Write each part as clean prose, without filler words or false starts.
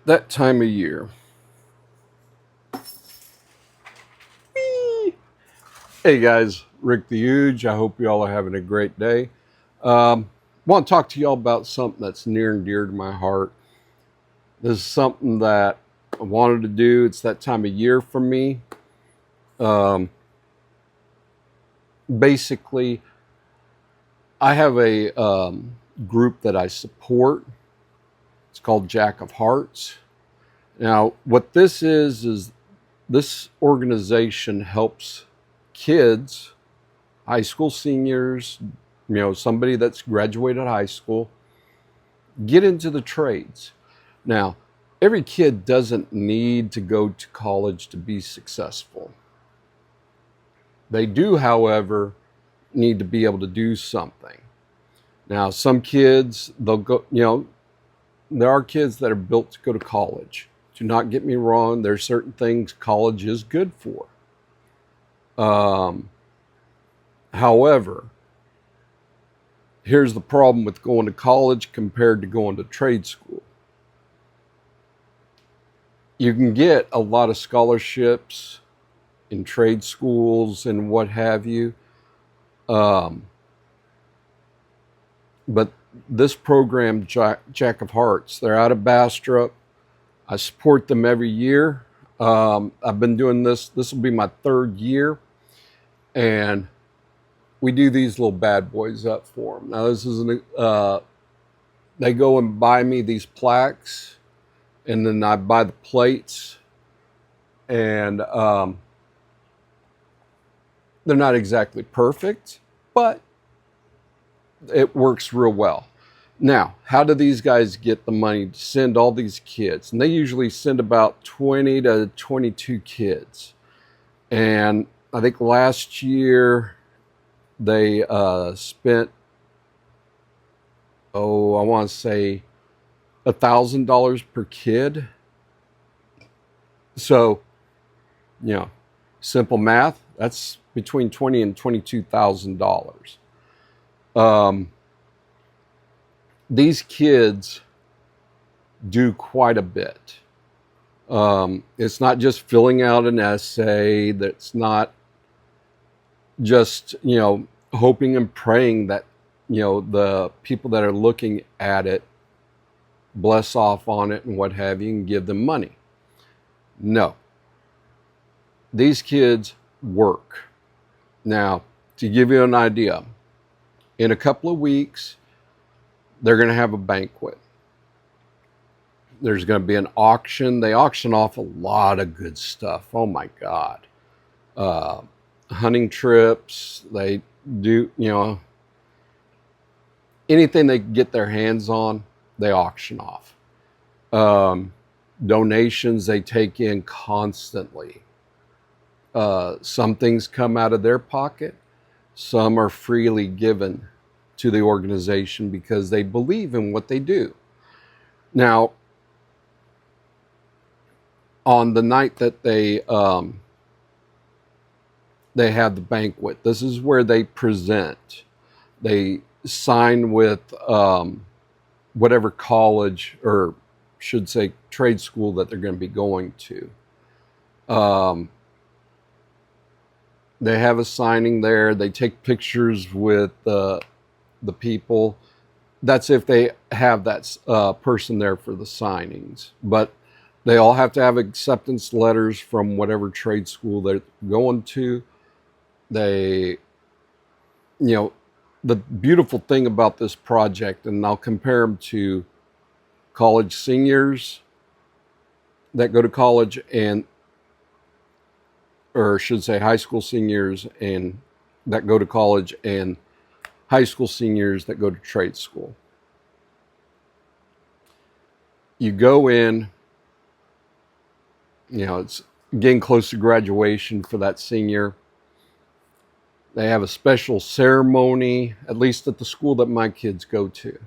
That time of year. Hey guys, Rick the Huge. I hope you all are having a great day. Want to talk to y'all about something that's near and dear to my heart. This is something that I wanted to do. It's that time of year for me. Um, Basically, I have a group that I support. It's called Jack of Hearts. Now, what this is this organization helps kids, high school seniors, somebody that's graduated high school, get into the trades. Now, every kid doesn't need to go to college to be successful. They do, however, need to be able to do something. Now, some kids, they'll go, there are kids that are built to go to college. Do not get me wrong, there's certain things college is good for. However, here's the problem with going to college compared to going to trade school. You can get a lot of scholarships in trade schools and what have you. But this program, Jack of Hearts, they're out of Bastrop. I support them every year. I've been doing this. This will be my third year. And we do these little bad boys up for them. Now, this is they go and buy me these plaques, and then I buy the plates, and they're not exactly perfect, but it works real well. Now, how do these guys get the money to send all these kids? And they usually send about 20 to 22 kids. And I think last year they spent, I want to say $1,000 per kid. So, simple math, that's between $20,000 and $22,000. These kids do quite a bit. It's not just filling out an essay. That's not just, hoping and praying that, the people that are looking at it bless off on it and what have you and give them money. No. These kids work. Now, to give you an idea, in a couple of weeks, they're going to have a banquet. There's going to be an auction. They auction off a lot of good stuff. Oh my God. Hunting trips. They do, anything they get their hands on, they auction off. Donations they take in constantly. Some things come out of their pocket. Some are freely given to the organization because they believe in what they do. Now, on the night that they have the banquet, this is where they present. They sign with whatever college, or should say trade school, that they're going to be going to. They have a signing there. They take pictures with the people. That's if they have that person there for the signings. But they all have to have acceptance letters from whatever trade school they're going to. They, the beautiful thing about this project, and I'll compare them to college seniors that go to college, or I should say high school seniors and that go to college, and high school seniors that go to trade school. You go in, it's getting close to graduation for that senior. They have a special ceremony, at least at the school that my kids go to.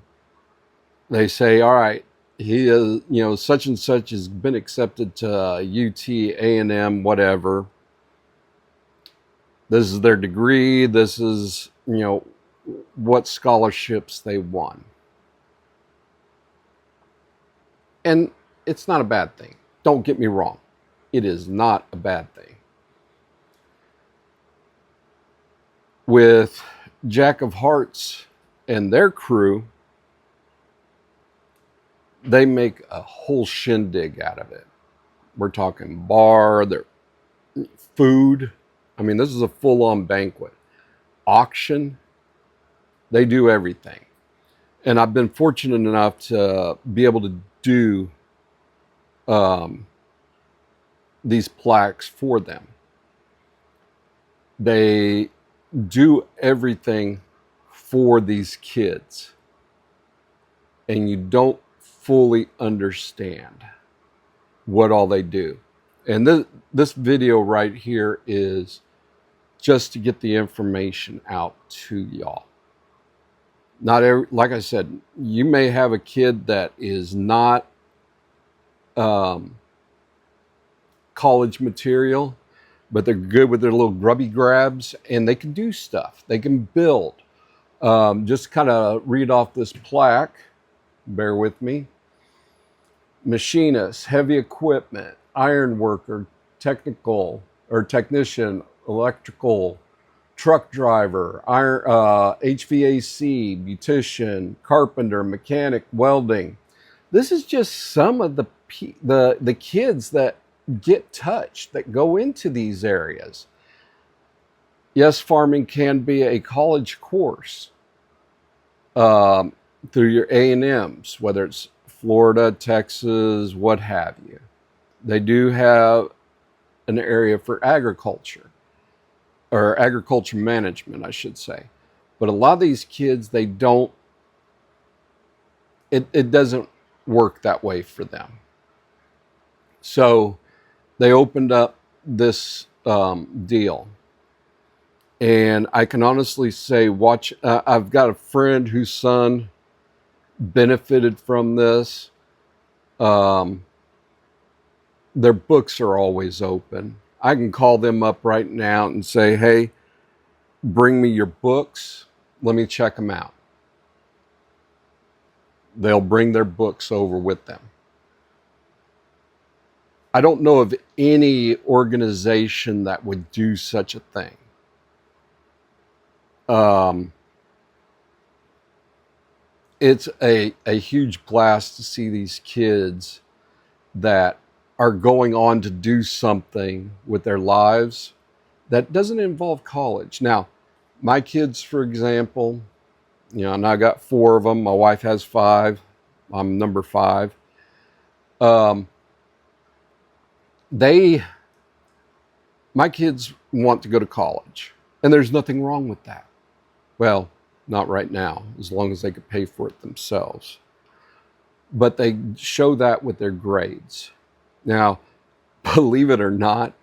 They say, all right, he is, such and such has been accepted to UT, A&M, whatever. This is their degree. This is, what scholarships they won. And it's not a bad thing. Don't get me wrong. It is not a bad thing. With Jack of Hearts and their crew, they make a whole shindig out of it. We're talking bar, their food. I mean, this is a full-on banquet. Auction. They do everything. And I've been fortunate enough to be able to do these plaques for them. They do everything for these kids, and you don't fully understand what all they do. And this video right here is just to get the information out to y'all. Not every, like I said, you may have a kid that is not college material, but they're good with their little grubby grabs, and they can do stuff. They can build. Just kind of read off this plaque. Bear with me. Machinist, heavy equipment, iron worker, technical or technician, electrical, truck driver, iron, HVAC, beautician, carpenter, mechanic, welding. This is just some of the kids that get touched, that go into these areas. Yes, farming can be a college course through your A&Ms, whether it's Florida, Texas, what have you. They do have an area for agriculture, or agriculture management, I should say. But a lot of these kids, they don't, it doesn't work that way for them. So they opened up this deal. And I can honestly say, I've got a friend whose son benefited from this. Their books are always open. I can call them up right now and say, hey, bring me your books. Let me check them out. They'll bring their books over with them. I don't know of any organization that would do such a thing. It's a huge blast to see these kids that are going on to do something with their lives that doesn't involve college. Now, my kids, for example, you know, and I got 4 of them. My wife has 5. I'm number 5. My kids want to go to college, and there's nothing wrong with that. Well, not right now, as long as they could pay for it themselves. But they show that with their grades. Now, believe it or not,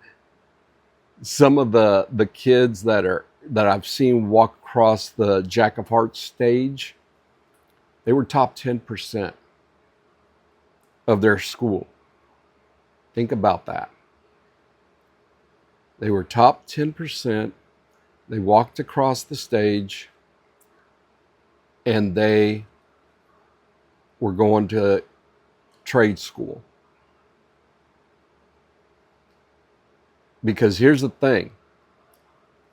some of the kids that I've seen walk across the Jack of Hearts stage, they were top 10% of their school. Think about that. They were top 10%. They walked across the stage, and they were going to trade school. Because here's the thing.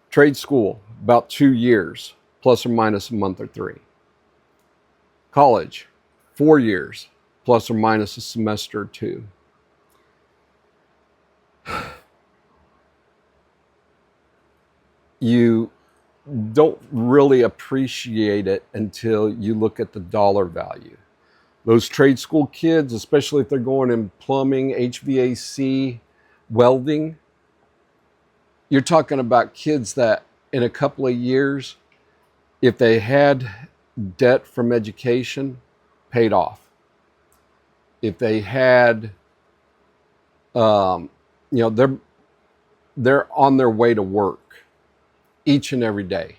Trade school, about 2 years, plus or minus a month or 3. College, 4 years, plus or minus a semester or 2. You don't really appreciate it until you look at the dollar value. Those trade school kids, especially if they're going in plumbing, HVAC, welding, you're talking about kids that in a couple of years, if they had debt from education, paid off. If they had, they're on their way to work each and every day.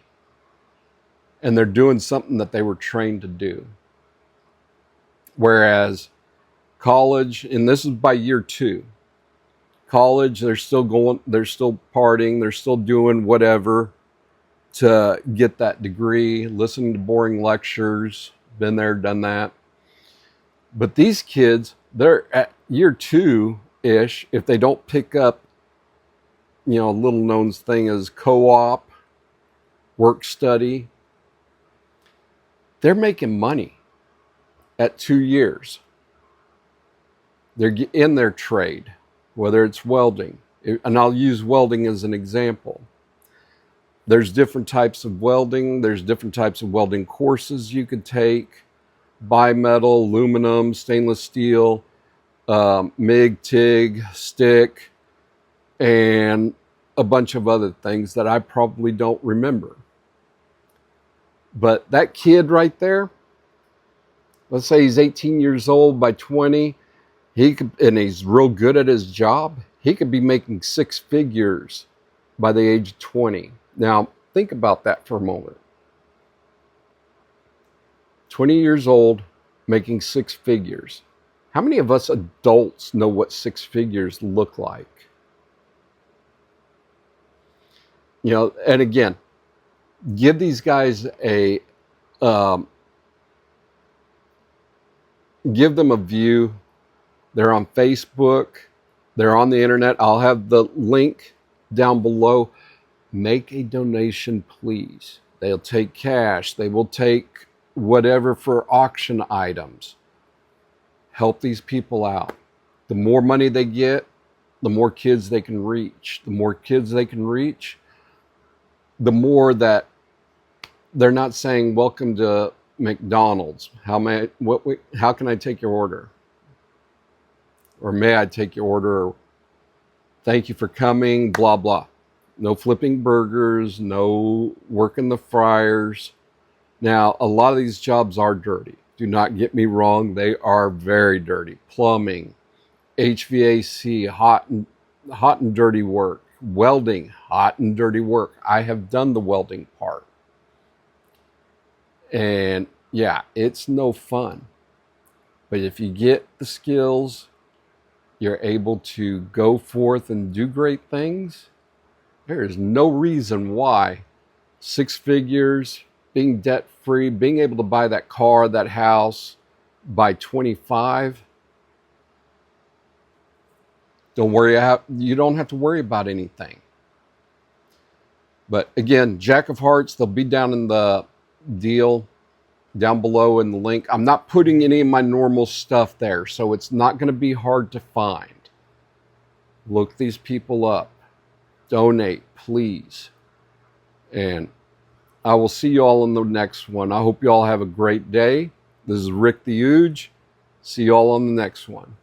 And they're doing something that they were trained to do. Whereas college, and this is by year 2, college, they're still partying, they're still doing whatever to get that degree, listening to boring lectures, been there, done that. But these kids, they're at year 2-ish if they don't pick up, a little known thing as co-op, work study. They're making money at 2 years. They're in their trade, whether it's welding, and I'll use welding as an example. There's different types of welding. There's different types of welding courses you could take: bimetal, aluminum, stainless steel, MIG, TIG, stick, and a bunch of other things that I probably don't remember. But that kid right there, let's say he's 18 years old, by 20, and he's real good at his job, he could be making 6 figures by the age of 20. Now, think about that for a moment. 20 years old, making 6 figures. How many of us adults know what 6 figures look like? And again, give these guys give them a view. They're on Facebook. They're on the internet. I'll have the link down below. Make a donation, please. They'll take cash. They will take whatever for auction items. Help these people out. The more money they get, the more kids they can reach. The more kids they can reach, the more that they're not saying, "Welcome to McDonald's. How can I take your order?" Or "May I take your order?" Or "Thank you for coming," blah, blah. No flipping burgers, no working the fryers. Now, a lot of these jobs are dirty. Do not get me wrong. They are very dirty. Plumbing, HVAC, hot and dirty work. Welding, hot and dirty work. I have done the welding part. And yeah, it's no fun. But if you get the skills, you're able to go forth and do great things. There is no reason why 6 figures, being debt-free, being able to buy that car, that house by 25, you don't have to worry about anything. But again, Jack of Hearts, they'll be down in the deal down below in the link. I'm not putting any of my normal stuff there, so it's not going to be hard to find. Look these people up. Donate, please. And I will see you all in the next one. I hope you all have a great day. This is Rick the Huge. See you all on the next one.